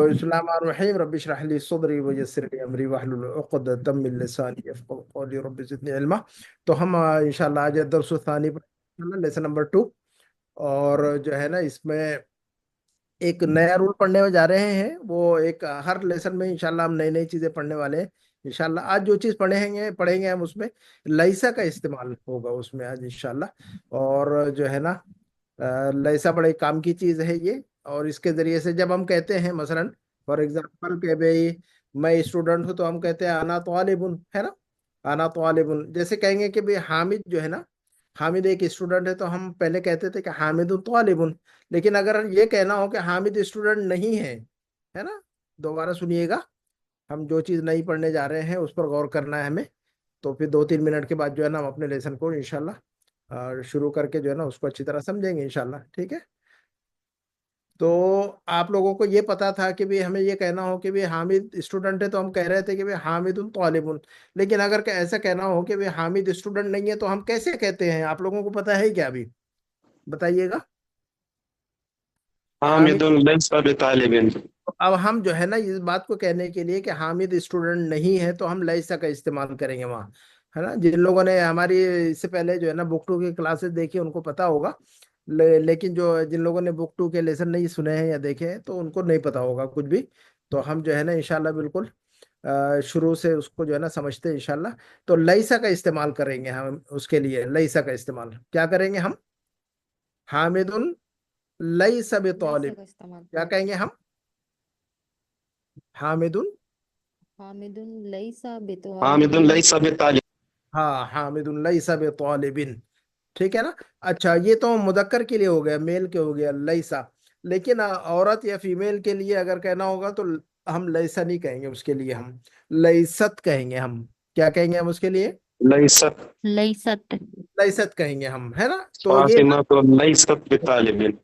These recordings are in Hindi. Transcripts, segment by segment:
बिस्मिल्लाहिर्रहमानिर्रहीम रब्बि इश्रह ली सदरी व यस्सिर ली अमरी वहलुल उक़दतम मिन लिसानी यफ़क़हू क़ौली रब्बि ज़िदनी इल्मा। तो हम इंशाल्लाह आज दर्स थानी पर लेसन नंबर 2। और जो है ना, इसमें एक नया रूल पढ़ने में जा रहे हैं। वो एक हर लेसन में इंशाल्लाह हम नई नई चीजें पढ़ने वाले हैं। इंशाल्लाह आज जो चीज पढ़ेंगे पढ़ेंगे हम, उसमें लईसा का इस्तेमाल होगा उसमें आज इंशाल्लाह। और जो है ना, लईसा बड़े काम की चीज है ये। और इसके जरिए से जब हम कहते हैं मसलन फॉर एग्जांपल कि भाई मैं स्टूडेंट हूं, तो हम कहते हैं आना तालिबुन, है ना। आना तालिबुन जैसे कहेंगे कि भाई हामिद जो है ना, हामिद एक स्टूडेंट है, तो हम पहले कहते थे कि हामिदुन तालिबुन। लेकिन अगर ये कहना हो कि हामिद स्टूडेंट नहीं है ना, दोबारा सुनिएगा। हम जो चीज़ नहीं पढ़ने जा रहे हैं उस पर गौर करना है हमें। तो फिर 2-3 मिनट के बाद जो है ना, हम अपने लेसन को इंशाल्लाह शुरू करके जो है ना उसको अच्छी तरह समझेंगे इंशाल्लाह, ठीक है। तो आप लोगों को ये पता था कि भाई हमें ये कहना हो कि भाई हामिद स्टूडेंट है, तो हम कह रहे थे कि भाई हामिदुन तालिबुन। लेकिन अगर ऐसा कहना हो कि भाई हामिद स्टूडेंट नहीं है, तो हम कैसे कहते हैं? आप लोगों को पता है क्या अभी? बताइएगा। हामिद। हामिदुन लैसा बितालिबिन। अब हम जो है ना, इस बात को कहने के लिए कि हामिद स्टूडेंट नहीं है, तो हम लैसा का इस्तेमाल करेंगे वहाँ, है ना। जिन लोगों ने हमारी इससे पहले जो है ना बुक 2 की क्लासेस देखी उनको पता होगा। लेकिन जो जिन लोगों ने बुक 2 के लेसन नहीं सुने हैं या देखे हैं, तो उनको नहीं पता होगा कुछ भी। तो हम जो है ना इंशाल्लाह बिल्कुल शुरू से उसको जो है ना समझते हैं इंशाल्लाह। तो लैसा का इस्तेमाल करेंगे हम। उसके लिए लैसा का इस्तेमाल क्या करेंगे हम? हामिदुन लैसा लईसा बितालिब। का इस्तेमाल। क्या कहेंगे हम? हामिदुन। हामिदुन लईसा हामिदुन बितालिबिन। लैसा बितालिब। हाँ, हामिदुन लैसा बितालिबिन। ठीक है ना। अच्छा, ये तो मुदक्कर के लिए हो गया, मेल के हो गया लैसा। लेकिन औरत या फीमेल के लिए अगर कहना होगा तो हम लैसा नहीं कहेंगे, उसके लिए हम लैसत कहेंगे हम। क्या कहेंगे हम उसके लिए? लैसा लईसत। लैसत कहेंगे हम, है ना। तो ये फातिमा तो लैसत बितालिबिन।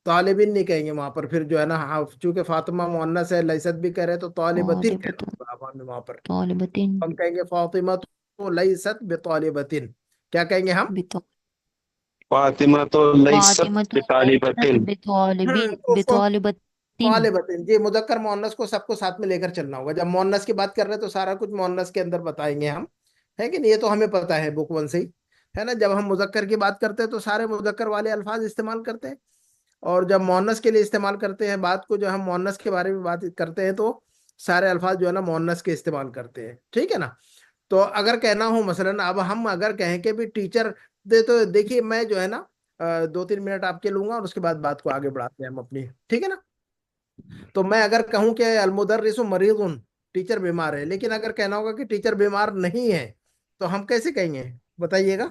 तालिबिन नहीं कहेंगे वहां पर। फिर जो है ना, हाँ, चूंकि फातिमा मुअन्नस है, लैसत भी कह रहे हैं, तो तालिबतिन कहना तालिबतन। होगा आवाम में वहां पर। तालिबतिन। हम कहेंगे फातिमा तो लैसत बितालिबतिन। क्या कहेंगे हम? बिता फातिमा तो लैसत फातिमा तो लईसत बितालिबतिन। बितालिबिन तो उसको बितालिबतिन। तालिबतिन जी, मुदक्कर मुअन्नस को सबको साथ में लेकर चलना होगा। जब मुअन्नस की बात कर रहे हैं तो सारा कुछ मुअन्नस के अंदर बताएंगे हम, है कि नहीं? ये तो हमें पता है बुक 1 से ही, है ना। जब हम मुजक्कर की बात करते हैं तो सारे मुजक्कर वाले अल्फाज इस्तेमाल करते हैं। और जब मुअन्नस के लिए इस्तेमाल करते हैं बात को, जब हम मुअन्नस के बारे में बात करते हैं, तो सारे अल्फाज जो है ना मुअन्नस के इस्तेमाल करते हैं, ठीक है ना। तो अगर कहना हो मसलन, अब हम अगर कहें कि भी टीचर दे, तो देखिए मैं जो है ना 2-3 मिनट आपके लूंगा और उसके बाद बात को आगे बढ़ाते हैं हम अपनी, ठीक है ना। तो मैं अगर कहूं कि अलमुदर्रिसु मरीजुन, टीचर बीमार है, लेकिन अगर कहना होगा कि टीचर बीमार नहीं है, तो हम कैसे कहेंगे? बताइएगा।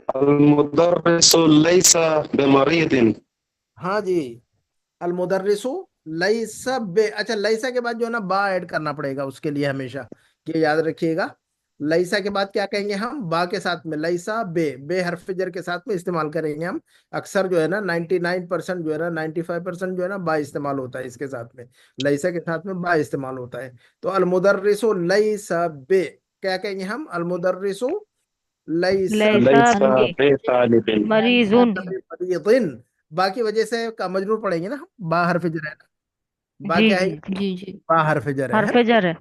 अल मुदर्रिसु लैसा बिमरीदिन। हाँ जी, अलमुदर्रिसु लैसा बे, अच्छा, लैसा के बाद जो है ना बा ऐड करना पड़ेगा उसके लिए हमेशा, ये याद रखिएगा। लैसा के बाद क्या कहेंगे हम? बा के साथ में लैसा बे हर्फ जर के साथ में इस्तेमाल करेंगे हम। अक्सर जो है ना 99% जो है ना 95% जो है ना बा इस्तेमाल होता है इसके साथ में। लैसा के साथ में बा इस्तेमाल होता है। तो अलमुदर्रिसु लैसा बे, क्या कहेंगे हम? अलमुदर्रिसु लैसा लईसा लैसा बे बितालिबिन। मरीजुन। मरीदिन। बा की वजह से का मजरूर पढ़ेंगे ना, बा हर्फ जर है ना। बा जी क्या है? जी जी जी। बा हर्फ जर है हरफ ना। जर है।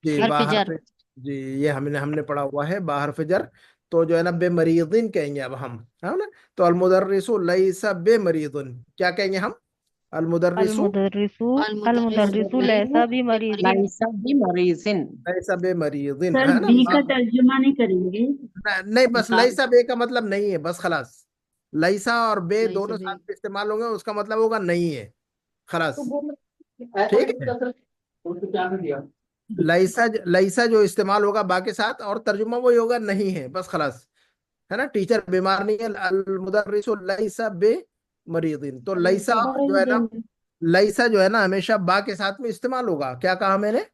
जी, हरफ बाहर जर। पे। जी, ये हमने हमने पढ़ा हुआ है बाहर फजर। तो जो है ना बेमरीदिन कहेंगे अब हम, है ना। तो अलमुदर्रिसु लैसा बेमरीदिन, क्या कहेंगे हम? अलमुदर्रिसु अलमुदर्रिसु अलमुदर्रिसु अलमुदर्रिसु लैसा भी मरीजिन। लाइसा भी मरीजिन। लैसा बेमरीदिन, सर है ना। बी का तर्जुमा नहीं करेंगे? नहीं, बस बता लैसा बे का मतलब नहीं है, बस खलास। लैसा और बे लाइसा दोनों बे। साथ में इस्तेमाल होंगे, उसका मतलब होगा नहीं है, तो खलास। वो ऐसा ठीक नहीं है। कर सकते। उसको क्या कर दिया। लैसा लैसा जो इस्तेमाल होगा बा के साथ, और तर्जुमा वही होगा नहीं है, बस खलास, है ना। टीचर बीमार नहीं है, अल मुदर्रिसु लैसा बे मरीदिन। तो लैसा जो है ना, मरीजिन। लैसा जो है ना हमेशा बा के साथ में इस्तेमाल होगा। क्या कहा मैंने?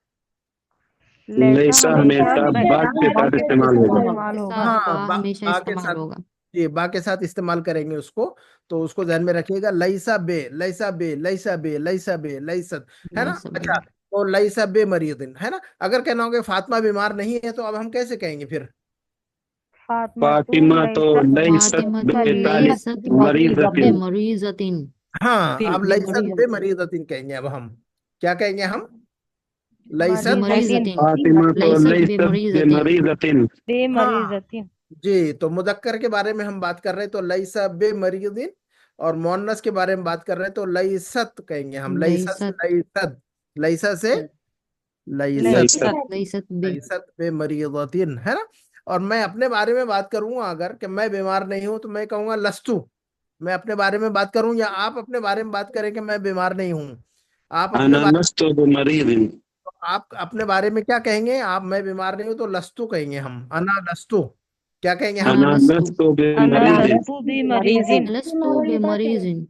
लैसा लैसा हमेशा हमेशा बा बाद के बा साथ के साथ इस्तेमाल होगा। इस्तेमाल होगा। हाँ, बा हमेशा बा के इस्तेमाल साथ। होगा। जी, बा के साथ इस्तेमाल करेंगे उसको। तो उसको ध्यान में रखिएगा, लैसा बे लैसा बे लैसा बे लैसा बे लैसत, है ना। लैसा बे। अच्छा, तो लैसा बे मरीदिन, है ना। अगर कहना होगा फातिमा बीमार नहीं है, तो अब हम कैसे कहेंगे फिर? फातिमा तो फातिमा तो लैसत लैसत फातिमा तो बेतालिब लैसत मरीजतिन। बेमरीजतिन। हाँ, अब लैसत बे बेमरीजतिन। मरीदतिन कहेंगे अब हम। क्या कहेंगे हम? लैसत मरीज़तिन फातिमा तो लैसत लैसत बेमरीज़तिन बेमरीज़तिन। बेमरीज़तिन जी, तो मुदक्कर के बारे में हम बात कर रहे हैं तो लैसा बेमरीदिन, और मोअन्नस के बारे में बात कर रहे हैं तो लैसत कहेंगे हम। लैसा से लैसत लैसत, लैसा से लैसत, लैसत लैसत बे लैसत बेमरीदिन, है ना। और मैं अपने बारे में बात करूंगा अगर कि मैं बीमार नहीं हूं तो मैं कहूंगा लस्तु। मैं अपने बारे में बात करूं या आप अपने बारे में बात करें कि मैं बीमार नहीं हूं, आप अपने अना बारे लस्तु बिमरीदिन। आप अपने बारे में क्या कहेंगे? आप मैं बीमार नहीं हूं तो लस्तु कहेंगे हम, अना लस्तु। क्या कहेंगे हम? अना अना लस्तु लस्तु अना बिमरीदिन। लस्तु बिमरीज़िन लस्तु बेमरीज़िन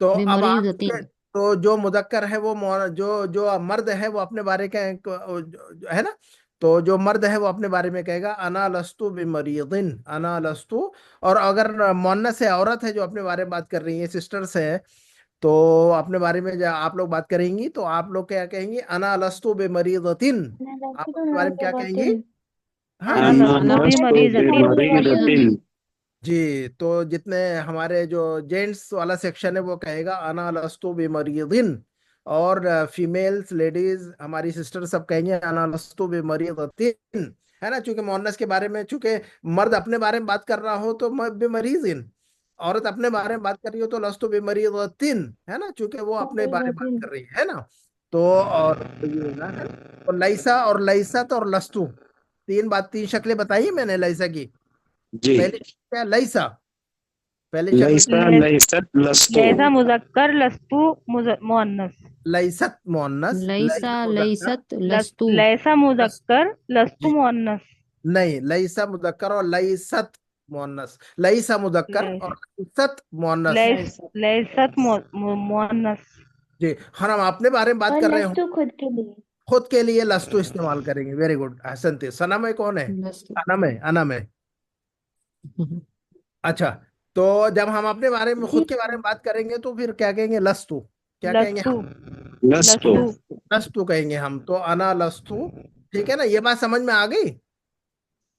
तो अब आप बेमरीज़तिन। तो जो मुदक्कर है वो जो जो मर्द है वो अपने बारे का है ना, तो जो मर्द है वो अपने बारे में कहेगा अना लस्तु बिमरीदिन, अना लस्तु। और अगर मोन्नस है, औरत है जो अपने बारे में बात कर रही है, सिस्टर्स है, तो अपने बारे में जब आप लोग बात करेंगी तो आप लोग क्या कहेंगी? अना लस्तु बिमरीदिन। आप अपने बारे में क्या कहेंगी? हाँ अना जी, अना लस्तु लस्तु बिमरीज़तिन बिमरीदिन। जी। तो जितने हमारे जो जेंट्स वाला सेक्शन है वो कहेगा अना लस्तु बिमरीदिन, और फीमेल्स लेडीज हमारी सिस्टर सब कहेंगे अना लस्तु बिमरीदिन, है ना। चूंकि मोहन्नस के बारे में, चूंकि मर्द अपने बारे में बात कर रहा हो तो बिमरीजिन, औरत अपने बारे में बात कर रही हो तो लस्तु बिमरीदिन, है ना, चूंकि वो अपने बारे में बात कर रही है ना। तो और ये ना है, तो लैसा और लैसत और लस्तु, तीन शक्लें बताई मैंने लैसा की। जी। पहली क्या? लैसा, पहली शक्ल लैसा लैस लैसत लस्तु। लैसा मुज़क्कर लस्तु मुअन्नस लैसत मोअन्नस, लैसा लैसा मुज़क्कर, लैसत लस्तु लैसा मुज़क्कर लस्तु जी मुअन्नस नहीं, लैसा मुज़क्कर और लैसत मोअन्नस, लैसा मुज़क्कर लै- और लैसत मोअन्नस। लैस लैसत मुअन्नस जी, हम अपने बारे में बात कर रहे हो, खुद के लिए लस्तु इस्तेमाल करेंगे। वेरी गुड, हसन थे। सनम है कौन है? लस्तु। अनम है, अनम है। अच्छा, तो जब हम अपने बारे में, खुद के बारे में बात करेंगे तो फिर क्या कहेंगे? लस्तु। क्या कहेंगे लस्तु हम? लस्तु। लस्तु लस्तु कहेंगे हम, तो अना लस्तु। ठीक है ना, ये बात समझ में आ गई?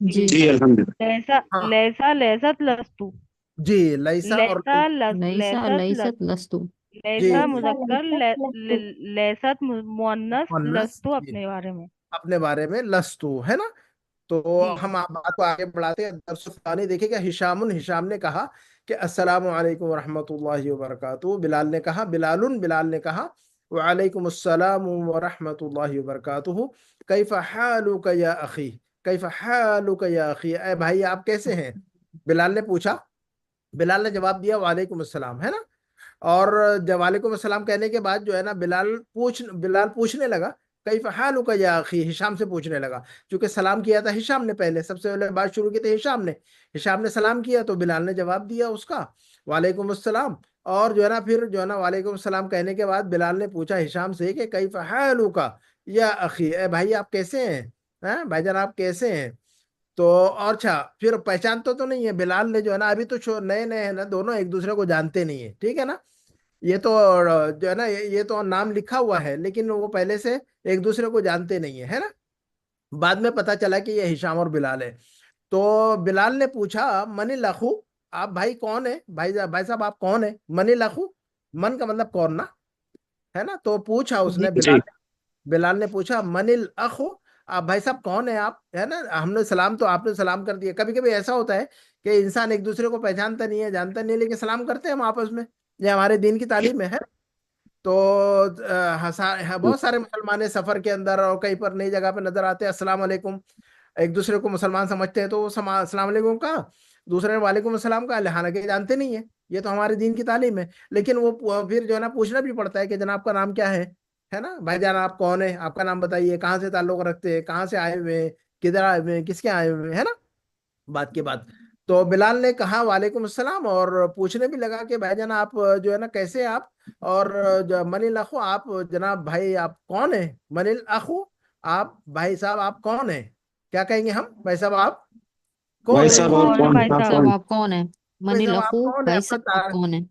जी जी अल्हम्दुलिल्लाह। लैसा हाँ लैसा लैसत लस्तु जी, लैसा और लैसा लैसा लैसत लैसत लस्तु जी लैसा मुज़क्कर लैसत मुअन्नस मुअन्नस लस्तु जी, अपने बारे में अपने बारे में लस्तु, है ना। तो जी हम आप बात को आगे बढ़ाते हैं। दरसुल्तानी देखिएगा, हिशाम ने कहा कि अस्सलामु अलैकुम रहमतुल्लाहि व बरकातुहू। बिलाल ने कहा, बिलाल ने कहा वालेकुम अस्सलाम व रहमतुल्लाहि व बरकातुहू। कैफ हालुका या अखी, कैफ हालुका या अखी, ए भाई आप कैसे हैं? बिलाल ने पूछा, बिलाल ने जवाब दिया वालेकुम अस्सलाम, है ना। और जब वालेकुम अस्सलाम कहने के बाद जो है ना, बिलाल पूछने लगा कैफ हालुका या अखी, हिशाम से पूछने लगा। क्योंकि सलाम किया था हिशाम ने, पहले सबसे पहले बात शुरू की थी हिशाम ने सलाम किया, तो बिलाल ने जवाब दिया उसका वालेकुम अस्सलाम। और जो है ना, फिर जो है ना वालेकुम अस्सलाम कहने के बाद बिलाल ने पूछा हिशाम से कि कैफ हालुका या अखी, ए भाई आप कैसे हैं? हैं भाईजान आप कैसे हैं? तो और अच्छा, फिर पहचान तो नहीं है बिलाल ने, जो है ना, अभी तो नए नए है ना, दोनों एक दूसरे को जानते नहीं है, ठीक है ना। ये तो जो है ना, ये तो नाम लिखा हुआ है, लेकिन वो पहले से एक दूसरे को जानते नहीं है ना। बाद में पता चला कि ये हिशाम और बिलाल है। तो बिलाल ने पूछा मनिल अखू, आप भाई कौन है? भाई साहब आप कौन है? मनिल अखू, मन का मतलब कौन ना, है ना। तो पूछा उसने, जी। बिलाल ने पूछा मनिल अखो, आप भाई साहब कौन है आप, है ना। हमने सलाम, तो आपने सलाम कर दिया। कभी कभी ऐसा होता है कि इंसान एक दूसरे को पहचानता नहीं है, जानता नहीं है, लेकिन सलाम करते हैं हम आपस में, ये हमारे दीन की तालीम है। तो बहुत सारे मुसलमान हैं सफर के अंदर और कहीं पर नई जगह पे नजर आते हैं, अस्सलाम वालेकुम, एक दूसरे को मुसलमान समझते हैं, तो वो अस्सलाम वालेकुम का, दूसरे ने वालेकुम अस्सलाम का, हालांकि जानते नहीं है, ये तो हमारे दीन की तालीम है। लेकिन वो फिर जो है ना पूछना भी पड़ता है कि जनाब का नाम क्या है ना, भाईजान आप कौन है, आपका नाम बताइए, कहाँ से ताल्लुक रखते हैं, कहाँ से आए हुए हैं, किधर आए हुए हैं, किसके आए हुए हैं, है ना। बात की बात, तो बिलाल ने कहा वालेकुम अस्सलाम, और पूछने भी लगा कि भाईजान आप जो है ना कैसे हैं आप, और मनिल अखू आप जनाब भाई आप कौन है? मनिल अखू, आप भाई साहब आप कौन है? क्या कहेंगे हम? भाई साहब आप कौन भाई है? साहब आप कौन है कौन भाई आप साहब सब कौन। आप कौन है? भाई मनी साहब आप लखू कौन है? भाई अपना सब आप कौन है?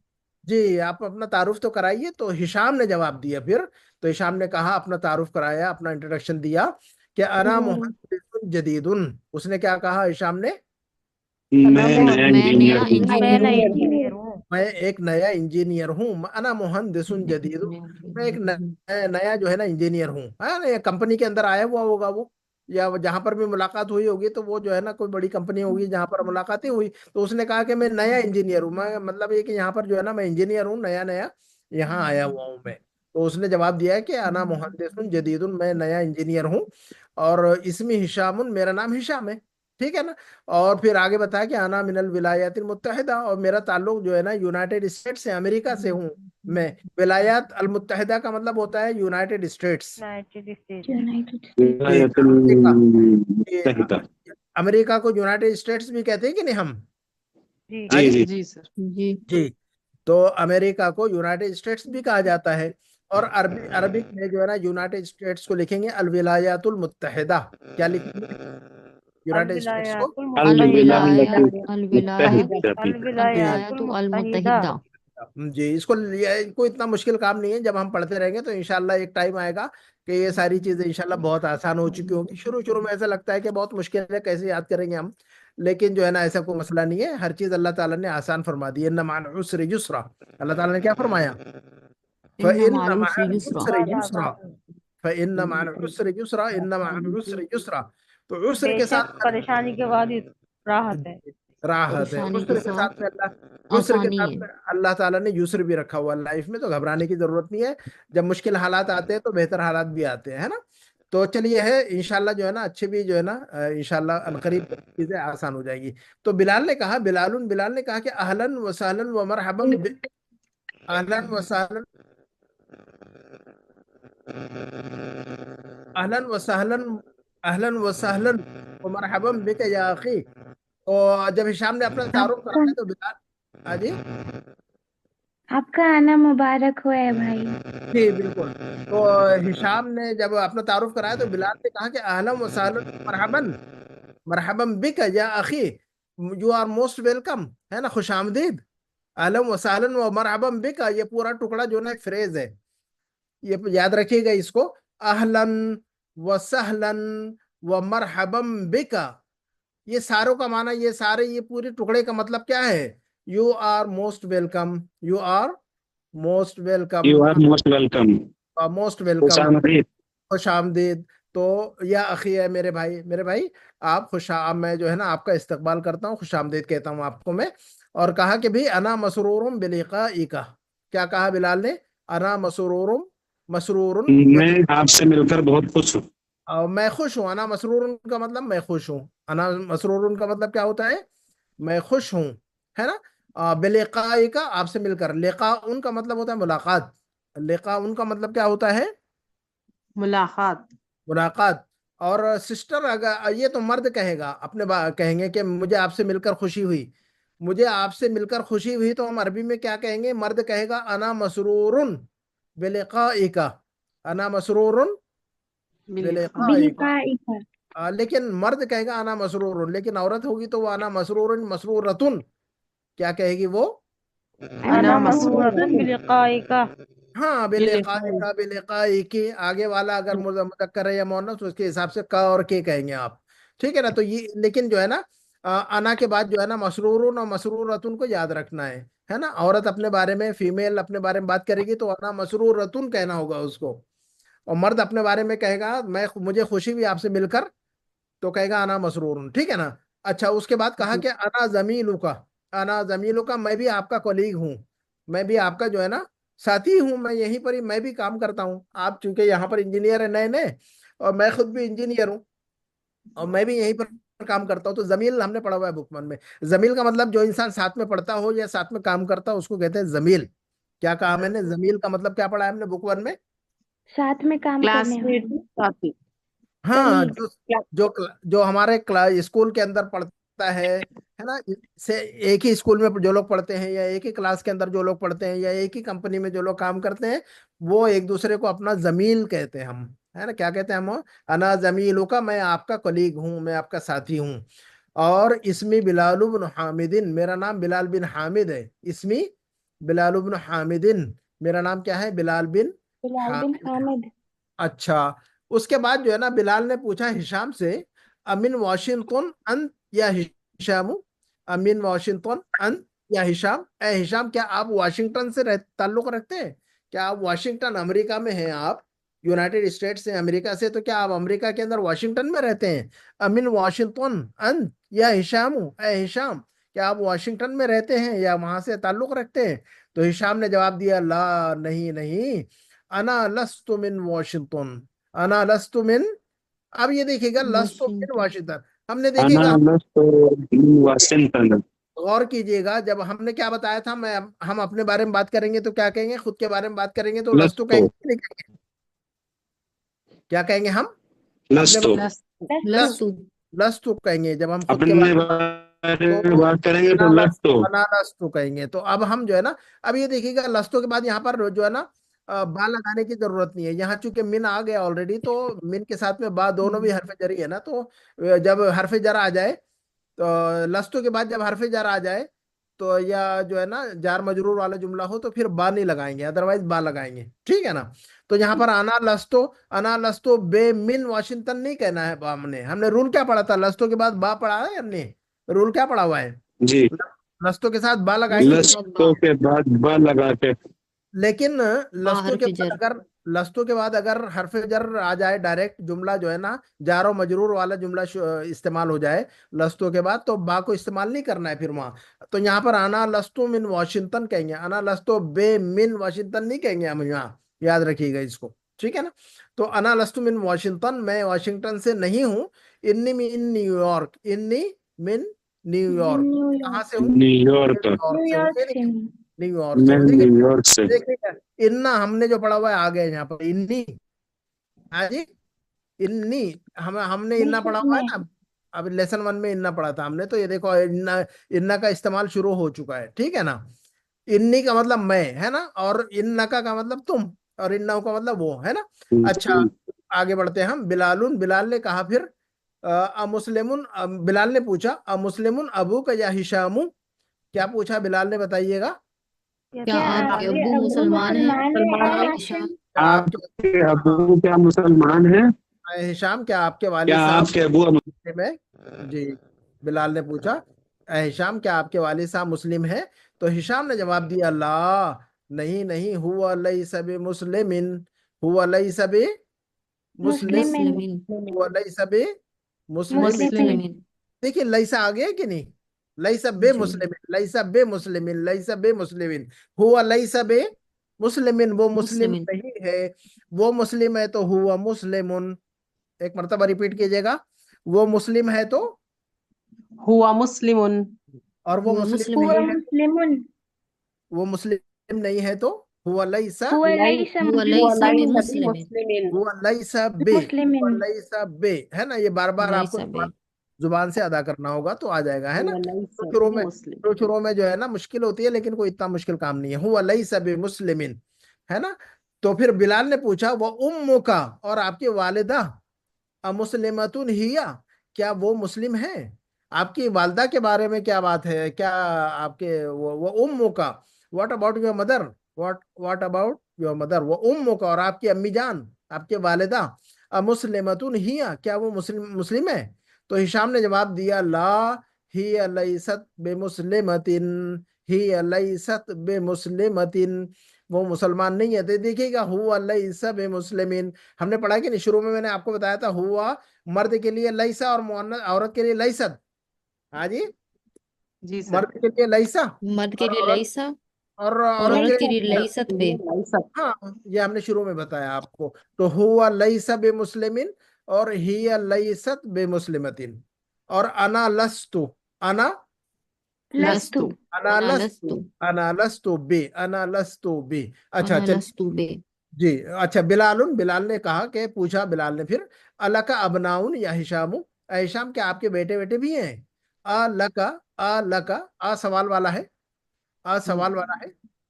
जी, आप अपना तारुफ तो कराइए। तो हिशाम ने जवाब दिया फिर, तो हिशाम ने कहा, अपना तारुफ कराया, अपना इंट्रोडक्शन दिया कि अना मुहद्दिसुन जदीदुन। उसने क्या कहा हिशाम ने? मैं अना नया मैं इंजीनियर नया हूँ। मैं नया इंजीनियर हूँ। इंजीनियर हूँ। मैं एक नया इंजीनियर हूँ। अना मुहंदिसुन जदीद, मैं एक नया जो है ना इंजीनियर हूँ। हाँ ना, ये कंपनी के अंदर आया हुआ होगा वो, या जहां पर भी मुलाकात हुई होगी तो वो जो है ना कोई बड़ी कंपनी होगी जहां पर मुलाकातें हुई, तो उसने कहा कि मैं नया इंजीनियर हूँ। मैं मतलब ये कि यहाँ पर जो है ना मैं इंजीनियर हूँ, नया नया यहाँ आया हुआ हूँ मैं। तो उसने जवाब दिया है कि अना मुहंदिसुन जदीदुन, मैं नया इंजीनियर हूँ। और इसमें हिशामुन, मेरा नाम हिशाम है। ठीक है ना। और फिर आगे बताया कि आना मिनल विलायतिल मुत्तहिदा, और मेरा ताल्लुक जो है ना यूनाइटेड स्टेट से, अमेरिका से हूँ मैं। विलायत अल मुत्तहिदा का मतलब होता है यूनाइटेड स्टेट्स। United State. जी, विलायतुल अमेरिका। ये मुत्तहिदा। अमेरिका को यूनाइटेड स्टेट्स भी कहते हैं कि नहीं हम? जी। हाँ जी जी। जी। जी सर। जी जी, तो अमेरिका को यूनाइटेड स्टेट्स भी कहा जाता है। और अरबिक में जो है ना यूनाइटेड स्टेट्स को लिखेंगे अल विलायतुल मुत्तहिदा। क्या लिखेंगे अल यूनाइटेड स्टेट्स को? विलायतुल अल मुत्तहिदा। विलायतुल अल विलायत मुत्तहिदा भी। अल अल विलायतुल विलायतु अल मुत्तहिदा। मुत्तहिदा। जी, इसको इतना मुश्किल काम नहीं है। जब हम पढ़ते रहेंगे तो इंशाल्लाह एक टाइम आएगा कि ये सारी चीजें इंशाल्लाह बहुत आसान हो चुकी होंगी। शुरू शुरू में ऐसा लगता है कि बहुत मुश्किल है, कैसे याद करेंगे हम। लेकिन जो है ना ऐसा कोई मसला नहीं है, हर चीज अल्लाह ताला ने आसान फरमा दी है। इन्ना मअल उस्रि युस्रा, अल्लाह ताला ने क्या फरमाया? इन्ना फइन्ना मालूम मअल युसरा। उस्रि युस्रा, फइन्ना मअल उस्रि युस्रा, इन्ना मअल उस्रि युस्रा। तो उस्र के बेशक साथ परेशानी के बाद राहत है। राहत है। परेशानी के उस्र के साथ साथ में अल्लाह, उस्र के आसानी साथ है। में अल्लाह ताला ने युस्र भी रखा हुआ लाइफ में, तो घबराने की जरूरत नहीं है। जब मुश्किल हालात आते हैं तो बेहतर हालात भी आते हैं, है ना। तो चलिए है इंशाल्लाह जो है ना अच्छे भी जो है ना इंशाल्लाह अनकरीब चीजें आसान हो जाएगी। तो बिलाल ने कहा, बिलाल ने कहा कि अहलन व सहलन व मरहबन अहलन व सहलन, अहलन व सहलन, अहलन व सहलन व मरहबन बिक या अखी। तो जब हिशाम ने अपना तारुफ आपका कराया तो बिलाल, हाँ जी, आपका आना मुबारक हो है भाई। जी बिल्कुल। तो हिशाम ने जब अपना तारुफ कराया तो बिलाल ने कहा कि अहलन व सहलन मरहबन, मरहबन बिक या अखी, यू आर मोस्ट वेलकम, है ना, खुश आमदीद। अहलन व सहलन व मरहबन बिक, ये पूरा टुकड़ा जो ना एक फ्रेज है, ये याद रखिएगा इसको। अहलन व सहलन व मरहबन बिक, ये सारों का माना, ये सारे, ये पूरे टुकड़े का मतलब क्या है? You are most welcome, you are most welcome, you are most welcome. Most welcome, खुशामदीद। खुश आमदीद। तो या अखी है मेरे भाई, मेरे भाई आप खुश मैं जो है ना आपका इस्तकबाल करता हूँ, खुश आमदीद कहता हूँ आपको मैं। और कहा कि भी अना मसरूरुम बिलिकाइका, क्या कहा बिलाल ने? अना मसरूरुम, मसरूरुन मैं आपसे मिलकर बहुत खुश हूँ। और मैं खुश हूँ। अना मसरूरुन का मतलब मैं खुश हूँ। अना मसरूरुन का मतलब क्या होता है? मैं खुश हूँ, है ना। बिलिकाइका, आपसे मिलकर। लिका उनका मतलब होता है मुलाकात। लिका उनका मतलब क्या होता है? मुलाकात। मुलाकात। और सिस्टर, अगर ये तो मर्द कहेगा अपने कहेंगे कि मुझे आपसे मिलकर खुशी हुई, मुझे आपसे मिलकर खुशी हुई, तो हम अरबी में क्या कहेंगे? मर्द कहेगा अना मसरूरुन बिलिकाइका, अना मसरूरुन बिलिकाइका। बिलिकाइका। लेकिन मर्द कहेगा अना मसरूरुन, लेकिन औरत होगी तो वो अना मसरूरुन मसरूरतुन, क्या कहेगी वो? अना अना मसरूरतुन मसरूरतुन बिलिकाइका। हाँ, बिलिकाइका, बिलिकाइकी। आगे वाला अगर मुज़क्कर है या मुअन्नस, उसके हिसाब से का और के कहेंगे आप। ठीक है ना। तो ये लेकिन जो है ना अना के बाद जो है ना मसरूरुन और मसरूरतुन को याद रखना है ना। औरत अपने बारे में, फीमेल अपने बारे में बात करेगी तो अना मसरूरतुन कहना होगा उसको। और मर्द अपने बारे में कहेगा मैं, मुझे खुशी भी आपसे मिलकर, तो कहेगा अना मसरूरुन। ठीक है ना। अच्छा, उसके बाद कहा कि अना जमीलू का, अना जमीलू का, मैं भी आपका कोलीग हूँ, मैं भी आपका जो है ना साथी हूँ। मैं यहीं पर ही मैं भी काम करता हूँ। आप चूंकि यहाँ पर इंजीनियर है नए नए, और मैं खुद भी इंजीनियर हूँ, और मैं भी यहीं पर काम करता हूँ। तो जमील हमने पढ़ा हुआ है बुकमान में। जमील का मतलब जो इंसान साथ में पढ़ता हो या साथ में काम करता हो उसको कहते हैं जमील। क्या कहा मैंने? जमील का मतलब क्या पढ़ा है हमने बुकवन में? साथ में काम करने क्लासमेट वाले। साथी। हाँ, कलीग। जो हमारे स्कूल के अंदर पढ़ता है ना, से एक ही स्कूल में जो लोग पढ़ते हैं, या एक ही क्लास के अंदर जो लोग पढ़ते हैं, या एक ही कंपनी में जो लोग काम करते हैं, वो एक दूसरे को अपना जमील कहते हैं हम, है ना। क्या कहते हैं हम? अना जमीलू का, मैं आपका कलीग हूँ, मैं आपका साथी हूँ। और इसमी बिलाल बिन हामिदिन, मेरा नाम बिलाल बिन हामिद है। इसमी बिलाल बिन हामिदिन, मेरा नाम क्या है? बिलाल बिन बिलाल बिन हामिद है। हामिद। अच्छा, उसके बाद जो है ना बिलाल ने पूछा हिशाम से, अमीन वाशिंगटन अन या हिशामु, अमीन वाशिंगटन अन या हिशाम, ए हिशाम, क्या आप वाशिंगटन से ताल्लुक रखते हैं? क्या आप वाशिंगटन, अमेरिका में हैं आप, यूनाइटेड स्टेट्स से, अमेरिका से, तो क्या आप अमेरिका के अंदर वाशिंगटन में रहते हैं? अमिन वाशिंगटन अन या हिशाम, ए हिशाम, क्या आप वाशिंगटन में रहते हैं या वहां से ताल्लुक रखते हैं? तो हिशाम ने जवाब दिया, ला, नहीं नहीं, अना लस्तु मिन वाशिंगटन, अना लस्तु मिन। अब ये देखिएगा, लस्तु मिन वाशिंगटन। वाशिंगटन, हमने अना देखिएगा, लस्तु वाशिंगटन। गौर कीजिएगा, जब हमने क्या बताया था, मैं हम अपने बारे में बात करेंगे तो क्या कहेंगे, खुद के बारे में बात करेंगे तो लस्तु लस्तु, कहेंगे कि नहीं कहेंगे? क्या कहेंगे हम? अपने लस्तु। लस लस्तु। लस्तु कहेंगे जब हम खुद के अपने बारे में बारे तो में बात करेंगे तो लस्तु। अना लस्तु कहेंगे। तो अब हम जो है ना, अब ये देखिएगा, लस्तु के बाद यहाँ पर जो है ना, बा लगाने की जरूरत नहीं है। यहाँ चूंकि मिन आ गया ऑलरेडी, तो मिन के साथ में बा, दोनों भी हरफ जरी है ना, तो जब हरफ जर आ जाए, तो लस्तु के बाद जब हरफ जर आ जाए, तो या जो है ना जार मजरूर वाला जुमला हो, तो फिर बा नहीं लगाएंगे, अदरवाइज बा लगाएंगे, ठीक है ना। तो यहाँ पर अना लस्तु बे मिन वाशिंगटन नहीं कहना है। हमने हमने रूल क्या पढ़ा था, लस्तु के बाद बा पढ़ा है हमने, रूल क्या पढ़ा हुआ है? जी, लस्तु के साथ बा लगाएंगे। लस्तु के बाद बा लगा के। लेकिन लस्तु हर्फ के बाद जर। अगर लस्तु के बाद अगर हरफ जर आ जाए, डायरेक्ट जुमला जो है ना, जारो मजरूर वाला जुमला इस्तेमाल हो जाए लस्तु के बाद, तो बा को इस्तेमाल नहीं करना है फिर वहां। तो यहाँ पर आना लस्तु मिन वाशिंगटन कहेंगे, आना लस्तु बे मिन वाशिंगटन नहीं कहेंगे हम यहाँ, याद रखिएगा इसको, ठीक है ना। तो अना लस्तु मिन वाशिंगटन, मैं वाशिंगटन से नहीं हूँ। इन्नी मिन न्यूयॉर्क, इन्नी मिन न्यूयॉर्क, कहाँ से हूँ? न्यूयॉर्क। न्यूयॉर्क से हूँ, न्यूयॉर्क से मैं हूँ, ठीक है। न्यूयॉर्क से। देखिएगा, इन्ना हमने जो पढ़ा हुआ है आ गया यहाँ पर, इन्नी, हाँ जी, इन्नी, हमने इन्ना पढ़ा हुआ है ना। अब लेसन 1 में इन्ना पढ़ा था हमने, तो ये देखो, इन्ना, इन्ना का इस्तेमाल शुरू हो चुका है, ठीक है ना। इन्नी का मतलब मैं है ना, और इन्ना का मतलब तुम, और इन्ना का मतलब वो है ना। अच्छा, आगे बढ़ते हैं हम। बिलालुन, बिलाल ने कहा फिर, अमुस्लिमुन, बिलाल ने पूछा, अमुस्लिमुन अबू का या हिशामु, क्या पूछा बिलाल ने, बताइएगा। क्या आपके अब्बू मुसलमान हैं? हिशाम। आपके अबू क्या मुसलमान हैं? हिशाम, क्या आपके वालिद क्या साहब आपके अबू मुस्लिम है? जी, बिलाल ने पूछा, "ऐ हिशाम, क्या आपके वालिद साहब मुस्लिम है?" तो हिशाम ने जवाब दिया, ला, नहीं नहीं, हुआ लैसा बिमुस्लिमिन, हुआ लैसा बिमुस्लिमिन, मुस्लिमीन। हुआ लैसा बिमुस्लिमिन। मुस्लिमीन। देखिए, लैसा आ गया कि नहीं? लैसा बे जी। मुस्लिमिन, लैसा बे मुस्लिमिन, लैसा बे मुस्लिमिन, हुआ लैसा बे मुस्लिमिन, वो मुस्लिम मुस्लिमीन। नहीं है, वो मुस्लिम है तो हुआ मुस्लिमुन। एक मर्तबा रिपीट कीजिएगा, वो मुस्लिम है तो, हुआ मुस्लिमुन। और वो हुआ मुस्लिम मुस्लिमीन। नहीं है, वो मुस्लिम नहीं है तो हुआ लैसा, हुआ लैसा बिमुस्लिमीन। हुआ लैसा बे, हुआ लैसा बे, है ना। ये बार बार आपको लैसा बे। जुबान से अदा करना होगा तो आ जाएगा, है ना। हुआ तो लैसा शुरू में, बिमुस्लिम। तो शुरू में जो है ना मुश्किल होती है, लेकिन कोई इतना मुश्किल काम नहीं है। हुआ लैसा बे मुस्लिमिन, है ना। तो फिर बिलाल ने पूछा, वह उम्मु का, और आपकी वालिदा, अमुस्लिमतुन हिया, क्या वो मुस्लिम है? आपकी वालदा के बारे में क्या बात है, क्या आपके वो उम्मु का, what about your mother, what about your mother, वो उम्मु का, और आपकी अम्मी जान, आपके वालिदा, अमुस्लिमतुन हिया, क्या वो मुस्लिम मुस्लिम है? तो हिशाम ने जवाब दिया, ला, हिया लैसत बेमुस्लिमतिन, हिया लैसत बेमुस्लिमतिन, वो मुसलमान नहीं है। तो देखिएगा, हुआ लैसा बेमुस्लिमिन, हमने पढ़ा कि नहीं, शुरू में मैंने आपको बताया था, हुआ मर्द के लिए लैसा और मुअन्नस औरत के लिए लैसत। हाँ जी, जी सर। मर्द के लिए लैसा मर्द के और लिए औरत, लैसा और और औरत औरत के के लिए लिए, लैसत बे। हाँ, ये हमने शुरू में बताया आपको। तो हुआ लैसा बेमुस्लिमिन, और हिया लैसत बेमुस्लिमतिन, और अना लस्तु, अना लस्तु। अना अना लस्तु, लस्तु। अना लस्तु बे, अना लस्तु बे। अच्छा अना चलिए, लस्तु बे। जी। अच्छा, बिलालुन, बिलाल ने कहा कि, पूछा बिलाल ने फिर, अलका अबनाउन या हिशामु, हिशाम, क्या आपके बेटे बेटे भी हैं? अलका, अलका, आ सवाल वाला है, आ सवाल वाला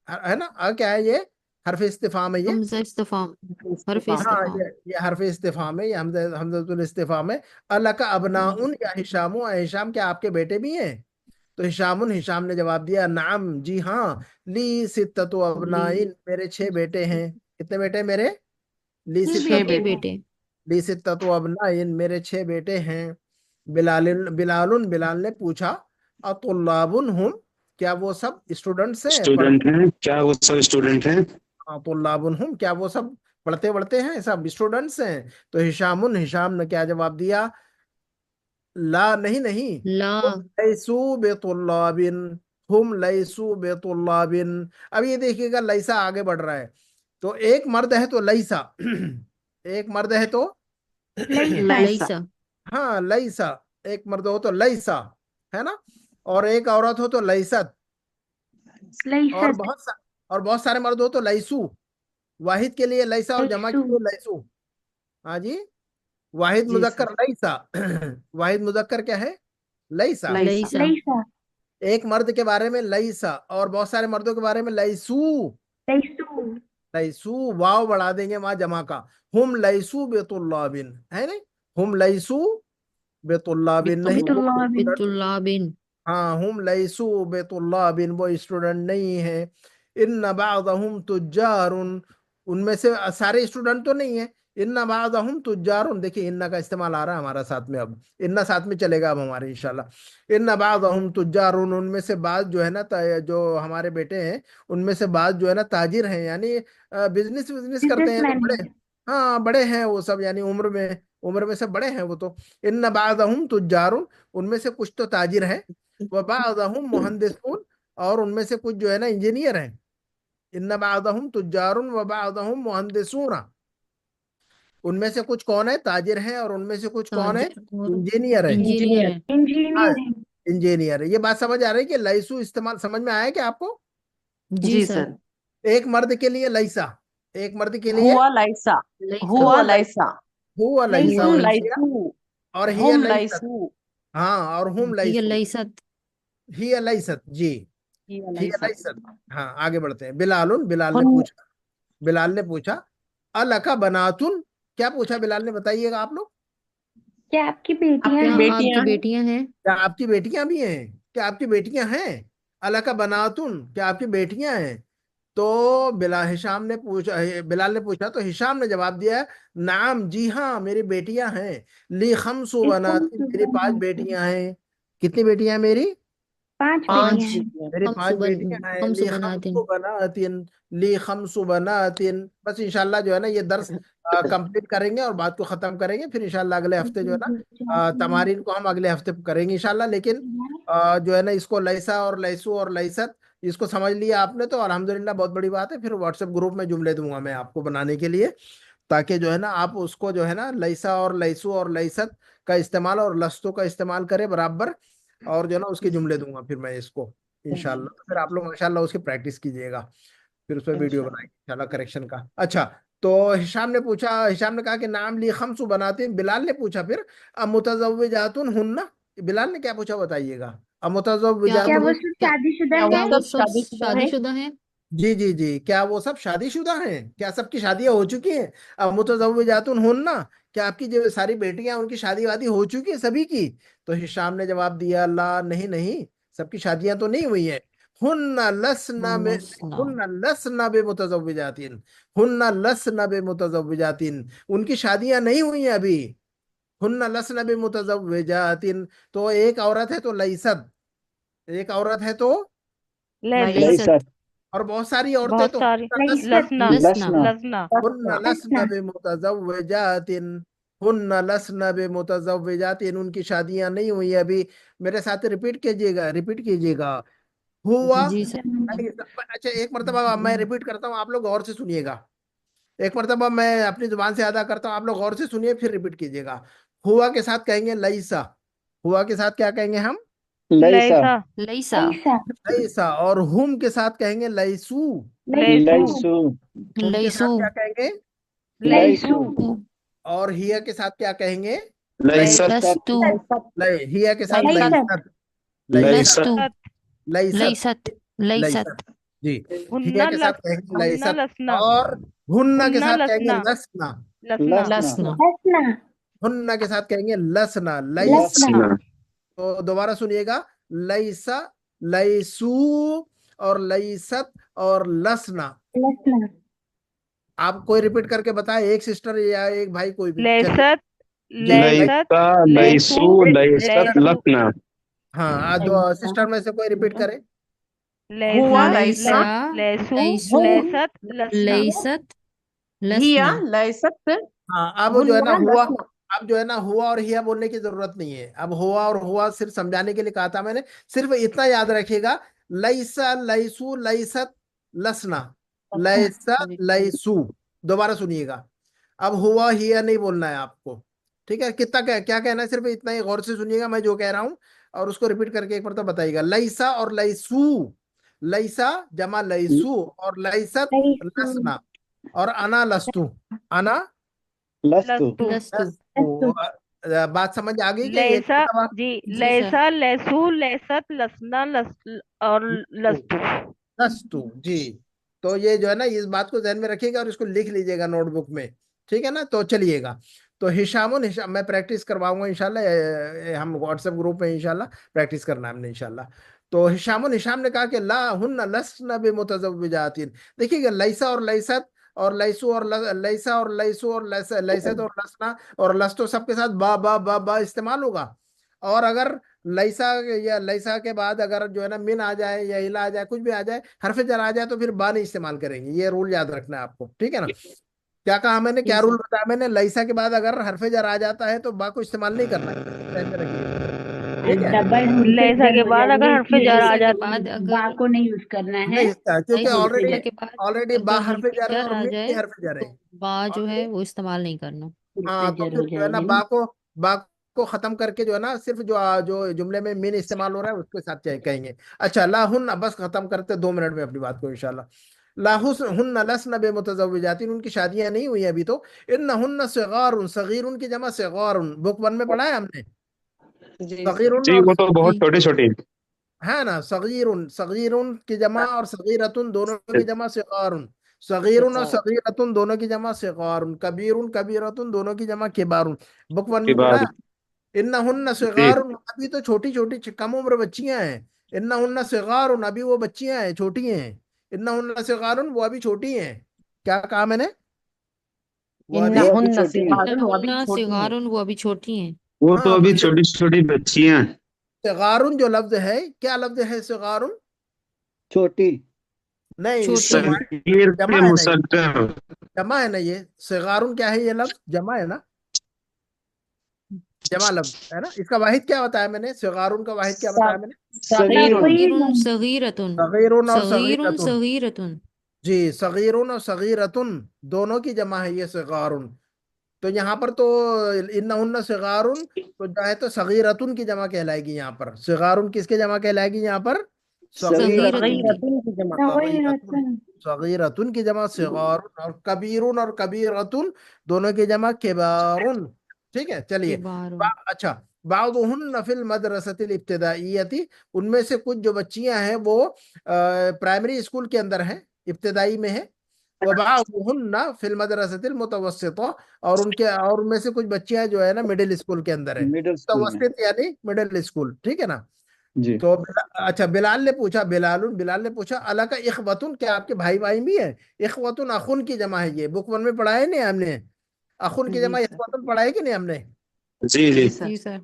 है ना। आ क्या है ये? हरफ इस्तिफाम है ये। हमजा इस्तिफाम। हर्फ हाँ, इस्तिफाम। ये हरफ इस्तिफाम है, ये हमजतुल इस्तिफाम है। अलका अबनाउन या हिशामु, हिशाम, क्या आपके बेटे भी हैं? तो हिशामुन, हिशाम ने जवाब दिया, नाम, जी हाँ, ली सित्ततु अबनाइन, मेरे 6 बेटे हैं। कितने बेटे हैं मेरे? ली 6 सित्ततु, बेटे। बेटे। ली सित्ततु अबनाइन, मेरे 6 बेटे हैं। बिलाल, बिलाल ने पूछा, अतुल्लाबुन हम, क्या वो सब स्टूडेंट्स हैं, स्टूडेंट हैं क्या वो सब स्टूडेंट हैं? तुल्लाबुन हुम, क्या वो सब पढ़ते बढ़ते हैं, सब स्टूडेंट्स हैं? तो हिशामुन, हिशाम ने क्या जवाब दिया? ला, नहीं नहीं, ला लैसू बेतुल्लाबिन, हुम लैसू बेतुल्लाबिन। अब ये देखिएगा लैसा आगे बढ़ रहा है, तो एक मर्द है तो लैसा एक मर्द है तो लैसा लैसा हाँ लैसा, एक मर्द हो तो लैसा, है ना, और एक औरत हो तो लैसत, और लैसत बहुत सारे मर्द हो तो लैसू। वाहिद के लिए लैसा और जमा के लैसू लिए लैसू। हाँ जी, वाहिद जी मुजक्कर सर लैसा वाहिद मुजक्कर क्या है? लैसा। लैसा लैसा लैसा एक मर्द के बारे में लईसा और बहुत सारे मर्दों के बारे में लईसू। लैसू लईसू वाव बढ़ा देंगे वहां जमा का। हुम लईसू बेतुल्लाबिन, है नहीं, हुम लईसू बेतुल्लाबिन नहीं, वो बितुल्लाह बिन स्टूडेंट। बितुल्लाबिन हाँ, हुम लईसू बेतुल्लाबिन, वो स्टूडेंट नहीं है। इन बादहुम तुज्जारुन, उनमें से सारे स्टूडेंट तो नहीं है। इन्ना बादहुम तुज्जारुन, देखिए इन्ना का इस्तेमाल आ रहा है हमारा साथ में, अब इन्ना साथ में चलेगा अब हमारे इंशाल्लाह। इन्ना बादहुम तुज्जारुन, उनमें से बाद जो है ना जो हमारे बेटे हैं, उनमें से बाद जो है ना ताजिर हैं, यानी बिजनेस बिजनेस करते हैं, तो बिजनेसमैन बड़े। है। हाँ बड़े हैं वो सब, यानी उम्र में से बड़े हैं वो तो। इन्ना बादहुम तुज्जारुन, उनमें से कुछ तो ताजिर हैं। व बादहुम मुहंदिसून, और उनमें से कुछ जो है ना इंजीनियर हैं। इन्ना बादहुम तुज्जारुन व बादहुम मुहंदिसून, उनमें से कुछ कौन है? ताजिर है, और उनमें से कुछ कौन है? ताजिर और इंजीनियर है। इंजीनियर इंजीनियर है। हाँ, इंजीनियर है। इंजीनियर है। ये बात समझ आ रही है कि लईसू इस्तेमाल समझ में आया क्या आपको? जी जी सर सर एक मर्द के लिए लईसा, एक मर्द के लिए हुआ लैसा लैसा हुआ हुआ लईसा, लैसा हुआ लईसा, हुआ हुम और लैसा लैसू और हिया हुम लईसत। लैसू हाँ, और हुम हिय लईसू, लैसत हिया लईसत जी, हिया हिया लैसा लईसत। हाँ, आगे बढ़ते हैं। बिलाल ने हुन पूछा, बिलाल ने पूछा अलका बनातुन, क्या पूछा बिलाल ने, बताइएगा आप लोग। क्या आपकी बेटियां आपकी क्या हैं? आपकी बेटियां हैं बेटियां हैं? क्या आपकी बेटियां भी हैं? क्या आपकी बेटियां हैं? अलका बनातुन, क्या आपकी बेटियां हैं? तो बिलाल ने पूछा तो हिशाम ने जवाब दिया, नाम, जी हाँ, मेरी बेटियां हैं। ली खमसु इसको बनातिन, मेरी 5 बेटियां हैं। कितनी बेटियां हैं मेरी? 5 पांच बेटियां पांच हैं। बेटियां मेरी हम 5 सुबह बेटियां हैं। हम ली सुबह खमसु नातिन बनातिन, ली खमसु बनातिन। बस इंशाल्लाह जो है ना ये दर्स कंप्लीट करेंगे और बात को खत्म करेंगे, फिर इंशाल्लाह अगले हफ्ते जो है ना तमारीन को हम अगले हफ्ते करेंगे इंशाल्लाह। लेकिन जो है ना इसको लैसा और लैसू और लैसत, इसको समझ लिया आपने तो अल्हम्दुलिल्लाह, बहुत बड़ी बात है। फिर व्हाट्सएप ग्रुप में जुमले दूंगा मैं आपको बनाने के लिए, ताकि जो है ना आप उसको जो है ना लैसा और लैसू और लैसत का इस्तेमाल और लस्तों का इस्तेमाल करें बराबर, और जो है ना उसके जुमले दूंगा फिर मैं इसको इंशाल्लाह। तो फिर आप लोग माशाल्लाह उसकी प्रैक्टिस कीजिएगा, फिर उस पर वीडियो इंशाल्लाह बनाएंगे इंशाल्लाह करेक्शन का। अच्छा, तो हिशाम ने पूछा, हिशाम ने कहा कि नाम ली खमसु बनाते। बिलाल ने पूछा फिर अमुतज़व्विजातुन हुन्ना, बिलाल ने क्या पूछा बताइएगा? क्या क्या अमुतज़व्विजातुन, वो सब क्या शादीशुदा क्या वो क्या हैं? वो सब सब शादीशुदा है शादीशुदा हैं? जी जी जी, क्या वो सब शादीशुदा हैं? क्या सबकी शादियां हो चुकी हैं? अब मुतज़व्विजातुन हुन्ना, क्या आपकी जो सारी बेटियां उनकी शादी वादी हो चुकी है सभी की? तो हिशाम ने जवाब दिया, ला, नहीं नहीं, सबकी शादियां तो नहीं हुई है। हुन्ना लसना में, लसना हुन्ना लसना बे मुतज़व्विजातिन, हुन्ना लसना बे मुतज़व्विजातिन, उनकी शादियां नहीं हुई हैं अभी। हुन्ना लसना बे मुतज़व्विजातिन, तो एक औरत है तो लैसत, एक औरत है तो, लैसा लैसत, लैसत और बहुत सारी औरतें बहुत तो सारी, लसना, लसना, लसना लसना, हुन्ना लसना बिमुतज़व्विजातिन, हुन्ना लसना बिमुतज़व्विजातिन, उनकी शादियां नहीं हुई अभी। मेरे साथ रिपीट कीजिएगा, रिपीट कीजिएगा। हुआ, जी सर अच्छा एक मरतबा मैं रिपीट करता हूँ, आप लोग गौर से सुनिएगा। एक मरतबा मैं अपनी जुबान से अदा करता हूँ, आप लोग गौर से सुनिए फिर रिपीट कीजिएगा। हुआ के साथ कहेंगे लईसा, हुआ के साथ क्या कहेंगे हम? लैसा लैसा, लैसा लैसा लईसा। और हुम के साथ कहेंगे लईसू, लैसू, लैसू लैसु हुम के साथ लैसू क्या कहेंगे? लैसू लैसु और हिया के साथ क्या कहेंगे? लैसत लस्तु लैसत हिया के साथ लैसत, लैसत लईसत, लईसत, लस्तु लैसत लईसत, लैसत लैसत लईसत जी। हिया हुन्ना के साथ लस, कहेंगे हुन्ना लईसत, लसना, और हुन्ना के हुन्ना साथ कहेंगे लसना, लसना, लसना, लसना लसना लसना हुन्ना के साथ कहेंगे लसना, लईसा। लसना लसना तो दोबारा सुनिएगा, लईसा, लईसू, और लईसत, और लसना। लसना आप कोई रिपीट करके बताए, एक सिस्टर या एक भाई, कोई भी चलिए। लैसत, जी लैसत, लैसा लैसू, लैसु एक लैसत मिनट, लैसू, लसना हाँ, दो सिस्टर में से कोई रिपीट करे। लैसा लैसा लैसू लैसू लैसत लसना लैसत हिया लसना लैसत हाँ, अब जो है ना हुन्ना हुआ, लसना। अब जो है ना हुआ और हिया बोलने की जरूरत नहीं है। अब हुआ और हुआ सिर्फ समझाने के लिए कहा था मैंने। सिर्फ इतना याद रखिएगा, लैसा लैसू लैसत लसना, लैसा जी लैसू। दोबारा सुनिएगा, अब हुआ हिया नहीं बोलना है आपको। ठीक है, कितना क्या कहना है, सिर्फ इतना ही गौर से सुनिएगा मैं जो कह रहा हूँ, और उसको रिपीट करके एक बार तो बताइएगा। लैसा और लैसू, लैसा जमा लैसू, और लैसत लैसू लसना, और अना लस्तु, अना लस्तु। लस्तु लस्तु लस्तु। बात समझ आ गई कि एक लैसा मतलब जी जी सर लैसा लैसू लैसत लसना और लस्तु। लस्तु जी। तो ये जो है ना, इस बात को ध्यान में रखिएगा और इसको लिख लीजिएगा नोटबुक में। ठीक है ना, तो चलिएगा। तो हिशामुन हिशाम मैं प्रैक्टिस करवाऊंगा इंशाल्लाह। हम व्हाट्सएप ग्रुप में इंशाल्लाह प्रैक्टिस करना है हमने इंशाल्लाह। तो हिशामुन हिशाम ने कहा कि ला हुन्ना लस्न बिमुतज़व्विजातिन। देखिएगा, लैसा और लैसत और लैसु और लैसा और लैसु और लैसत और लसना और लस्तो सबके साथ बा इस्तेमाल होगा। और अगर लैसा या लैसा के बाद अगर जो है ना मिन आ जाए या इला आ जाए, कुछ भी आ जाए, हरफ जर आ जाए, तो फिर बा नहीं इस्तेमाल करेंगे। ये रूल याद रखना है आपको, ठीक है ना। क्या कहा मैंने, जी क्या रूल सर बताया मैंने, लैसा के बाद अगर हरफ जर आ जाता है तो बा को इस्तेमाल नहीं करना है, ध्यान में रखिएगा। ठीक है, डबल हर्फ लैसा जर के हो बाद अगर जाएंगे, हर्फ इसलिए जर आ लैसा के जाता बाद बा अगर को नहीं यूज करना है। नहीं, क्योंकि लैसा हर्फ ऑलरेडी जर के बाद ऑलरेडी बा अगर हरफ हर्फ जर है जर और आ मिन भी जाए हरफ जर है तो बा जो है ऑलरेडी। वो इस्तेमाल नहीं करना। हाँ, हर्फ तो जर फिर हो जो है ना जाएंगे। बा को खत्म करके जो है ना, सिर्फ जो जो जुमले में मीन इस्तेमाल हो रहा है उसके साथ कहेंगे। अच्छा, लाहुन, बस खत्म करते 2 मिनट में अपनी बात को इंशाल्लाह। लाहुस हुन लसन बेमुतज़व्विजातिन, उनकी शादियां नहीं हुई अभी तो। इन्नहुन्न सिगारुन, सगीरुन की जमा सिगारुन, बुक 1 में पढ़ा है हमने। जी सर। सगीरुन जी और वो तो बहुत जी छोटे छोटे। है ना, सगीरुन, सगीरुन की जमा और सगीरतुन दोनों की जमा सिगारुन। सगीरुन और सिगार सगीरतुन दोनों की जमा सिगारुन। कबीरुन कबीरतुन दोनों की जमा किबारुन। बुक 1 के में पढ़ा है। बाद इन्नहुन्ना जी सिगारुन, अभी तो छोटी छोटी कम उम्र बच्चियां हैं। इन्नहुन्ना सिगारुन, अभी वो बच्चियां हैं, छोटी हैं। इन्नहुन्ना सिगारुन, वो अभी छोटी हैं। क्या कहा मैंने, वो इन्ना अभी, वो अभी हुन्ना छोटी हैं। सिगारुन, वो अभी इन्नहुन्ना छोटी हैं। सिगारुन वो अभी छोटी हैं। वो तो हाँ, अभी तो छोटी छोटी बच्चियां हैं। सिगारुन जो लफ्ज है, क्या लफ्ज है सिगारुन? छोटी। नहीं, छोटी इसको सगीर जमा के है ना ये, मुसग्गर। जमा है ना ये। सिगारुन क्या है, ये लफ्ज जमा है ना, जमा लफ्ज है ना। इसका वाहिद क्या बताया मैंने, सिगारुन का वाहिद क्या बताया मैंने? सगीरुन सगीरुन सगीरुन सगीरतुन सगीरुन और सगीरुन सगीरतुन। सगीरतुन जी, सगीरुन और सगीरतुन दोनों की जमा है ये सिगारुन। तो यहाँ पर तो इन्नहुन्ना सिगारुन, तो जो है तो सगीरतुन की जमा कहलाएगी यहाँ पर। सिगारुन किसके जमा कहलाएगी यहाँ पर? सगीरतुन सगीरतुन की। की सगीरतुन की जमा। सगीरतुन, सगीरतुन सगीरतुन की जमा सिगारुन, और कबीरतुन दोनों की जमा किबारुन। ठीक है, चलिए। किबारुन अच्छा, बादुहुन्ना फिल मदरसतिल इब्तिदाइयती, उनमें से कुछ जो बच्चियां हैं वो प्राइमरी स्कूल के अंदर हैं, इब्तिदाई में है। वबाहुन्ना फिल मदरसतिल मुतवस्सिता, और उनमें से कुछ बच्चियां जो है ना मिडिल स्कूल के अंदर है। मिडिल स्कूल में। मुतवस्सित यानी मिडिल स्कूल, ठीक है ना। जी। तो अच्छा, बिलाल ने पूछा अला का इखवतुन, क्या आपके भाई भाई भी है? इखवतुन अखुन की जमा है ये, बुक 1 में पढ़ा है नहीं हमने? अखुन की जी जमा सर। इखवतुन पढ़ा है कि नहीं हमने? जी जी। जी सर। जी सर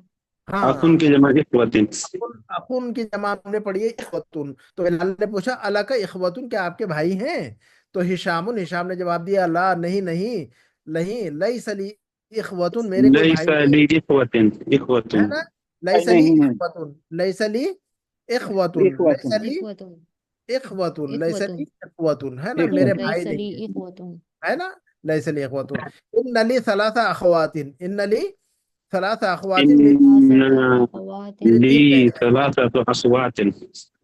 आखुन हाँ, की जमा इख्वतिन। अखुन अखुन की जमा हमने पढ़ी है इखवतुन। तो बिलाल ने पूछा अला का इखवतुन, क्या आपके भाई हैं? तो हिशाम ने जवाब दिया, ला, नहीं नहीं, नहीं, लैस ली इखवतुन, मेरे कोई भाई लैसा नहीं ली इख्वतिन है इख्वतुन। ना। लैस ली नहीं है। इखवतुन, लैस ली इखवतुन, लैस इख्वतुन। ली इखवतुन इखवतुन, लैस ली इखवतुन इखवतुन, है ना, मेरे इख्वतुन। भाई लैसली नहीं है। इखवतुन है ना, लैस ली इखवतुन। इन्नली सलासा अखवातिन, इन्नली सलासा अखवातिन, सलासता इन्ना मेरी अखवातिन ली 3 बहनें हैं। सलासतु अस्वातिन।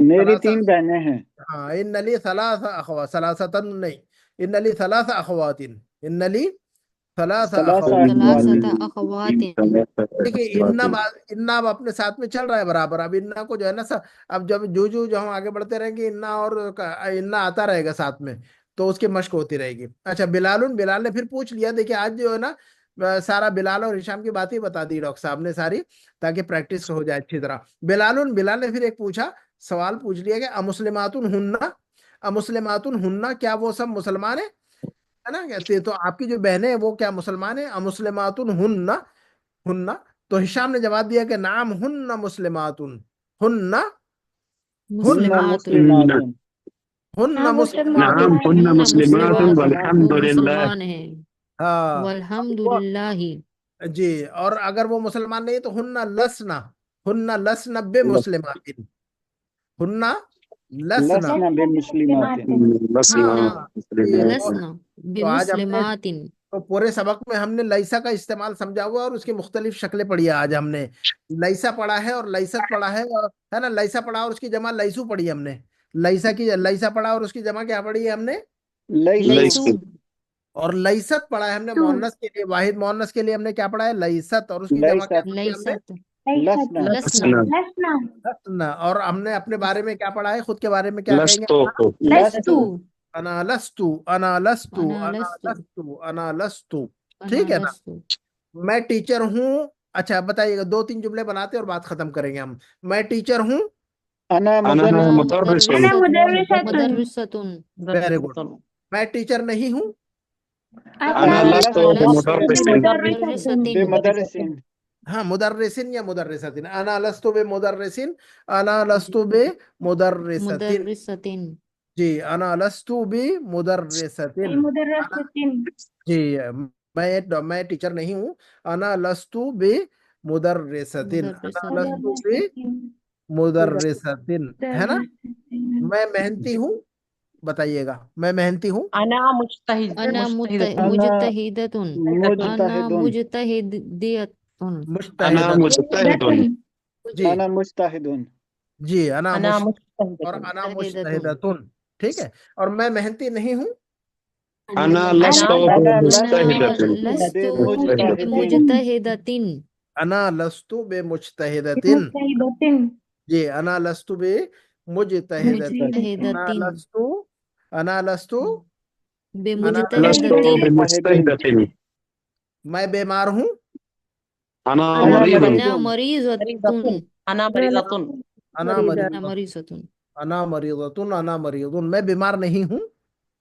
मेरी सलासा, 3 बहनें हैं। हाँ, इन्नली सलासा अखवा, सलासतन नहीं, इन्नली सलासा अखवातिन, इन्नली सलासा सलासा अखवातिन। सलासता अख्वातिन। अखवातिन देखिए, अख्वातिन। इन्ना अब अपने साथ में चल रहा है बराबर। अब इन्ना को जो है ना अब जब जो हम आगे बढ़ते रहेंगे, इन्ना और इन्ना आता रहेगा साथ में, तो उसकी मश्क होती रहेगी। अच्छा, बिलाल ने फिर पूछ लिया। देखिए, आज जो है ना सारा बिलाल और हिशाम की बात ही बता दी डॉक्टर साहब ने सारी, ताकि प्रैक्टिस हो जाए अच्छी तरह। बिलाल ने फिर एक पूछा, सवाल पूछ लिया कि अमुस्लिमातुन हुन्ना, अमुस्लिमातुन हुन्ना, क्या वो सब मुसलमान है ना, कहते तो आपकी जो बहनें हैं वो क्या मुसलमान है? अमुस्लिमातुन हुन्ना, हुन्ना। तो हिशाम ने जवाब दिया कि नाम हुन्ना मुस्लिमातुन, हुन्ना मुस्लिमातुन मुस्लिमातुन। हुन्ना हाँ वो मुस्लिम। सब नाम मुस्लिम हुन्ना हुन्ना मुस्लिमातुन मुस्लिमातुन, वो वल्हम्दुलिल्लाह। मुसलमान हैं। हाँ वल्हम्दुलिल्लाहि। जी। और अगर वो मुसलमान नहीं है तो हुन्ना लसना बे मुस्लिमातिन। हुन्ना लसना। लसना बे मुस्लिमातिन। लसना हाँ ये वो है। लसना तो आज हमने बिमुस्लिमातिन। तो पूरे सबक में हमने लैसा का इस्तेमाल समझा हुआ और उसकी मुख्तलिफ शक्लें पढ़ी है। आज हमने लैसा पढ़ा है और लैसत पढ़ा है, और है ना, लैसा पढ़ा और उसकी जमा लैसू पढ़ी है हमने। लैसा पढ़ा और उसकी जमा क्या पढ़ी है हमने? लैसू। लैसू। और लैसत पढ़ा है हमने मोहन्नस के लिए, वाहिद मोहन्नस के लिए हमने क्या पढ़ा है? लैसत। और उसकी जमा क्या लैसत। पढ़ी है हमने? लैसत। लसना। लसना। लसना लसना। और हमने अपने बारे में क्या पढ़ा है? खुद के बारे में क्या कहेंगे? लस्तो। लस्तु। अना लस्तु, अना लस्तु, अना अना लस्तु। लस्तु, अना लस्तु। अना ठीक है ना? लस्तु। मैं टीचर हूँ। अच्छा बताइएगा, 2-3 जुमले बनाते और बात खत्म करेंगे हम। मैं टीचर हूँ। अना अना अना मुदर्रिसुन। मुदर्रिसतुन। Very good. मैं टीचर नहीं हूँ। अना लस्तो अना लस्तु बिमुदर्रिसिन। बिमुदर्रिसतिन। बेमदरसिन। हाँ, मुदर्रिसिन या मुदर्रिसतिन। अना लस्तु बे मुदर्रिसिन, अना लस्तु बे मुदर्रिसतिन। मुदर्रिसतिन। जी, अना लस्तु बे मुदर्रिसतिन। अना जी, मैं टीचर नहीं हूँ। अना लस्तु बे मुदर्रिसतिन, अना मुदर्रिसतिन। लस्तु बे मुदर्रिसतिन, है ना? मैं मेहनती हूँ। बताइएगा, मैं मेहनती हूँ। अना मुज्तहिद अना मुज्तहिदतुन अना मुजतहिदतुन। अना मुजतहिदुन। मुजतहिदियतुन। अना मुज्तहिदतुन। मुज्तहिदुन। जी अना मुजतहिदुन। जी, अना अना और मुज्तहिदतुन अना मुजतहिदतुन। मुज्तहिदतुन। ठीक है। और मैं मेहनती नहीं हूँ। अना अना लस्तो अना अना बिमुस्तहिदतिन। लस्तु बेमुजतहिदिन। बिमुजतहिदतिन। अना लस्तु बे मुज्तहिदतिन। जी, अना लस्तु बे मुज्तहिदतिन। अना मुजतहिदतिन। लस्तु, अना लस्तु, अना लस्तो लस्तु। बिमुजतहिदतिन। बिमुस्तहिदतिन। मैं बीमार हूँ। अना अना मरीदुन। अना मरीदुन। मरीजतुन। अना मरीजतुन अना अना मरीदुन, मरीजतुन। अना मरीदुन, अना मरीदुन। मैं बीमार नहीं हूँ।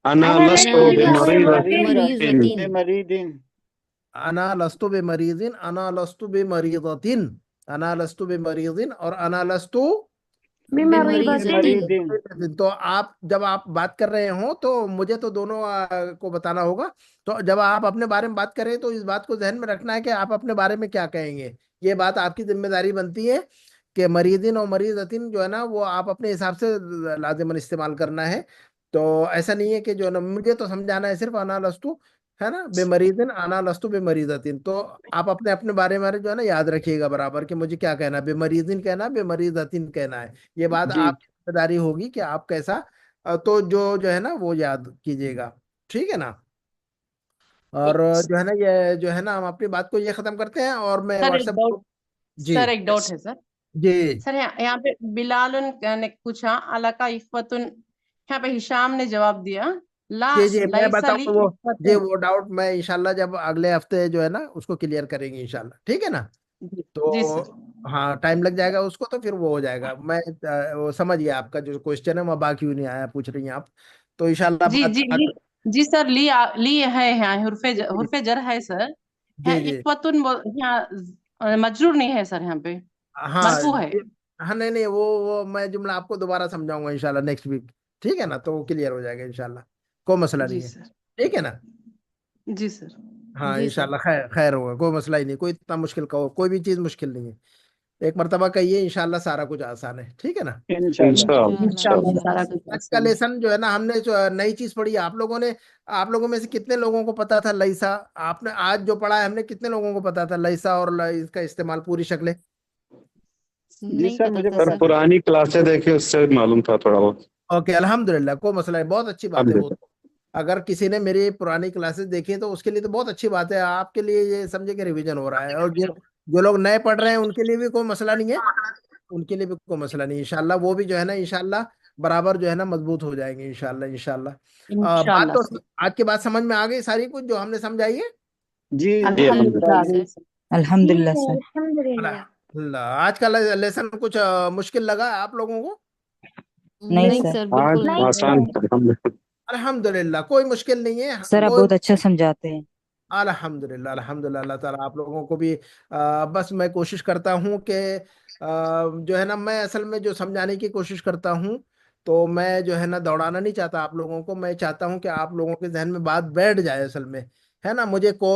अना अना लस्तो लस्तु बिमरीदिन। बिमरीजतिन। बेमरीदिन। अना लस्तु बे मरीदिन, अना लस्तु बे मरीदतिन, अना लस्तु बे मरीदिन और अना लस्तु। बिमरीजतिन। बेमरीदिन। तो आप जब आप बात कर रहे हो तो मुझे तो दोनों को बताना होगा। तो जब आप अपने बारे में बात करें तो इस बात को ध्यान में रखना है कि आप अपने बारे में क्या कहेंगे। ये बात आपकी जिम्मेदारी बनती है कि मरीदिन और मरीदतिन जो है ना, वो आप अपने हिसाब से लाजिमन इस्तेमाल करना है। तो ऐसा नहीं है कि जो है ना, मुझे तो समझाना है सिर्फ अना लस्तु, है ना, बेमरीदिन, अना लस्तु बेमरीदतिन। तो आप अपने अपने बारे में जो है ना याद रखिएगा बराबर कि मुझे क्या कहना है, बेमरीदिन कहना है, बेमरीदतिन कहना है। ये बात जी। आपकी जिम्मेदारी होगी कि आप कैसा तो जो है ना वो याद कीजिएगा। ठीक है ना? और जो है ना, ये जो है ना, हम अपनी बात को ये खत्म करते हैं और मैं सर एक व्हाट्सएप डाउट ग्रुप। जी सर एक डाउट है सर। जी सर यहाँ पे बिलालुन ने पूछा अलका इफ्फतुन, यहाँ पे हिशाम ने जवाब दिया ला जी मैं लैसा ली बताऊंगा वो। जी, इफ्फतुन। वो डाउट मैं इंशाल्लाह जब अगले हफ्ते जो है ना उसको क्लियर करेंगे इंशाल्लाह। ठीक है ना? जी तो सर। हाँ, टाइम लग जाएगा उसको तो फिर वो हो जाएगा। मैं वो समझ गया आपका जो क्वेश्चन है, वहाँ बाकी नहीं आया पूछ रही हैं आप। तो इंशाल्लाह जी बात जी ली जी सर ली ली है यहाँ जी हुर्फे जर है सर। यहाँ जी जी। इफ्फतुन यहाँ मजरूर नहीं है सर, यहाँ पे हाँ मरफू है। हाँ, नहीं नहीं, वो मैं जुमला आपको दोबारा समझाऊंगा इंशाल्लाह नेक्स्ट वीक। ठीक है ना? तो वो क्लियर हो जाएगा इंशाल्लाह। कोई मसला जी नहीं है। सर। ठीक है ना? जी सर। हाँ जी सर। इंशाल्लाह खैर खैर होगा, कोई मसला ही नहीं। कोई इतना मुश्किल का हो, कोई भी चीज़ मुश्किल नहीं है। एक मरतबा कहिए, इंशाल्लाह सारा कुछ आसान है। ठीक है ना? इंशाल्लाह। इंशाअल्लाह। इंशाअल्लाह इंशाल्लाह इंशाअल्लाह सारा सर। कुछ आज का आसान है। लेसन जो है ना, हमने जो नई चीज पढ़ी है, आप लोगों ने, आप लोगों में से कितने लोगों को पता था लईसा? आपने आज जो पढ़ा है हमने, कितने लोगों को पता था लईसा और इसका इस्तेमाल पूरी शक्लें? जी नहीं सर, पता मुझे था सर सर। पता। पुरानी क्लासें देखी, उससे मालूम था थोड़ा बहुत। ओके, अल्हम्दुलिल्लाह, कोई मसला नहीं, बहुत अच्छी बात है वो अल्हम्दुलिल्लाह। तो। अगर किसी ने मेरी पुरानी क्लासेस देखी है तो उसके लिए तो बहुत अच्छी बात है। आपके लिए ये समझे कि रिवीजन हो रहा है। और जो जो लोग नए पढ़ रहे हैं उनके लिए भी कोई मसला नहीं है। उनके लिए भी कोई मसला नहीं, इंशाल्लाह वो भी जो है ना इंशाल्लाह बराबर जो है ना मजबूत हो जाएंगे इंशाल्लाह इंशाल्लाह। बात इंशाल्लाह तो सर। आज की बात समझ में आ गई सारी कुछ जो हमने समझाई है? जी जी अल्हम्दुलिल्लाह आ अल्हम्दुलिल्लाह। गई सर। सर। अल्हम्दुलिल्लाह सर। आज का लेसन कुछ मुश्किल लगा आप लोगों को? नहीं नहीं सर। सर, आज बिल्कुल नहीं। आसान था, अल्हम्दुलिल्लाह। अल्हम्दुलिल्लाह, कोई मुश्किल नहीं है। सर आप कोई बहुत अच्छा समझाते हैं। अल्हम्दुलिल्लाह अल्हम्दुलिल्लाह। अल्लाह ताला आप लोगों को भी बस मैं कोशिश करता हूँ कि जो है ना, मैं असल में जो समझाने की कोशिश करता हूँ, तो मैं जो है ना दौड़ाना नहीं चाहता आप लोगों को। मैं चाहता हूँ कि आप लोगों के जहन में बात बैठ जाए असल में, है ना। मुझे को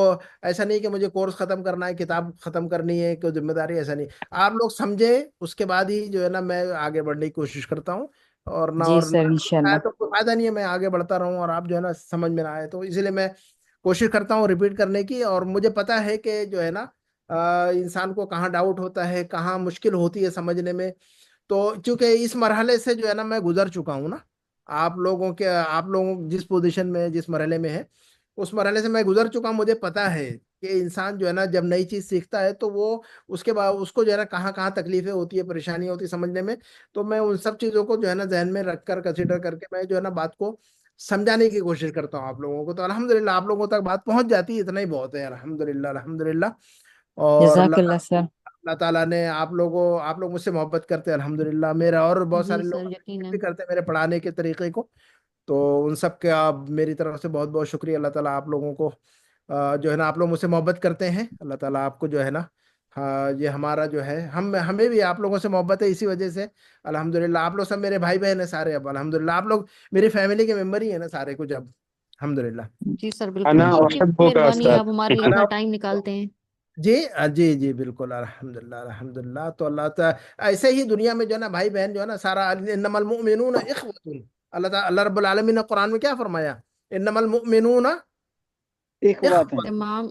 ऐसा नहीं कि मुझे कोर्स खत्म करना है, किताब खत्म करनी है, कोई जिम्मेदारी, ऐसा नहीं। आप लोग समझे उसके बाद ही जो है ना मैं आगे बढ़ने की कोशिश करता हूँ। जी और सर, ना इंशाल्लाह। तो कोई फायदा नहीं है मैं आगे बढ़ता रहूं और आप जो है ना समझ में ना आए, तो इसलिए मैं कोशिश करता हूँ रिपीट करने की। और मुझे पता है कि जो है ना इंसान को कहाँ डाउट होता है, कहाँ मुश्किल होती है समझने में। तो चूंकि इस मरहले से जो है ना मैं गुजर चुका हूँ ना, आप लोगों जिस पोजीशन में, जिस मरहले में है, उस मरहले से मैं गुजर चुका हूँ। मुझे पता है कि इंसान जो है ना जब नई चीज सीखता है तो वो उसके बाद उसको जो है ना कहाँ कहाँ तकलीफें होती है, परेशानियां होती है समझने में। तो मैं उन सब चीजों को जो है ना जहन में रखकर, कंसिडर करके मैं जो है ना बात को समझाने की कोशिश करता हूँ आप लोगों को। तो अल्हम्दुलिल्लाह आप लोगों तक बात पहुंच जाती है, इतना ही बहुत है। अल्हम्दुलिल्लाह अल्हम्दुलिल्लाह। और जज़ाकल्लाह सर। अल्लाह ताला ने आप लोग मुझसे मोहब्बत करते हैं अल्हम्दुलिल्लाह। मेरा और बहुत जी सारे लोग सर, भी यकीनन। करते हैं मेरे पढ़ाने के तरीके को। तो उन सब का मेरी तरफ से बहुत बहुत शुक्रिया। अल्लाह ताला आप लोगों को जो है ना, आप लोग मुझसे मोहब्बत करते हैं, अल्लाह ताला आपको जो है ना, हाँ, ये हमारा जो है, हम हमें भी आप लोगों से मोहब्बत है इसी वजह से। अल्हम्दुलिल्लाह आप लोग सब मेरे भाई बहन हैं सारे अब, अल्हम्दुलिल्लाह आप लोग मेरी फैमिली के मेंबर ही है ना सारे कुछ अब, अल्हम्दुलिल्लाह। जी सर, अना बिल्कुल। आपकी अहब्बुका मेहरबानी है, उस्ताद। आप हमारे लिए शुक्रिया। इतना अना टाइम निकालते हैं। जी जी जी बिल्कुल अल्हम्दुलिल्लाह अल्हम्दुलिल्लाह। तो अल्लाह ताला ऐसे ही दुनिया में जो है ना भाई बहन जो है ना सारा, इन्नमल मुमिनून इख्वतुन। अल्लाह रब्बुल आलमीन ने कुरान में क्या फरमाया? इन्नमल मुमिनून एक बात है। इख्वतुन। तमाम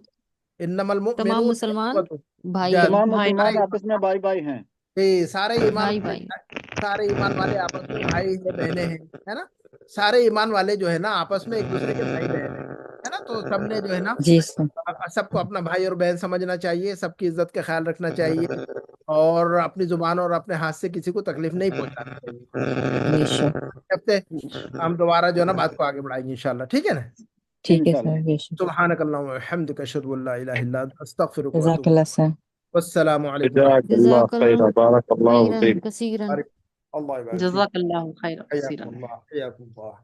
इन्नमल तमाम मुमिनून मुसलमान इख्वतुन। भाई जा हैं। तमाम भाई मुसलमान सारे आपस में भाई भाई हैं। सारे ईमान भाई वाले, भाई। सारे ईमान वाले आपस में भाई है, बहने हैं, है ना। सारे ईमान वाले जो है ना आपस में एक दूसरे के भाई बहन है ना। तो सबने जो है ना जी सर। सबको अपना भाई और बहन समझना चाहिए, सबकी इज्जत का ख्याल रखना चाहिए, और अपनी जुबान और अपने हाथ से किसी को तकलीफ नहीं पहुंचानी चाहिए। बेशक। जब से हम दोबारा जो है ना बात को आगे बढ़ाएंगे इंशाल्लाह, ठीक है ना। ठीक है इंशाल्लाह। सर, बेशक। सुब्हानक अल्लाहुम्मा व बिहम्दिका अशहदु अल्ला इलाहा इल्ला अंता अस्तगफिरुका व अतूबु जज़ाकल्लाह सर। वस्सलामु अलैकुम व जज़ाकल्लाह जज़ाकल्लाह खैर, बारकल्लाहु खैरन फीक। कसीरन। रहमतुल्लाहि। अल्लाह युबारिक फीक। जज़ाकल्लाहु खैर कसीरा। हय्याकुमुल्लाह हय्याकुमुल्लाह।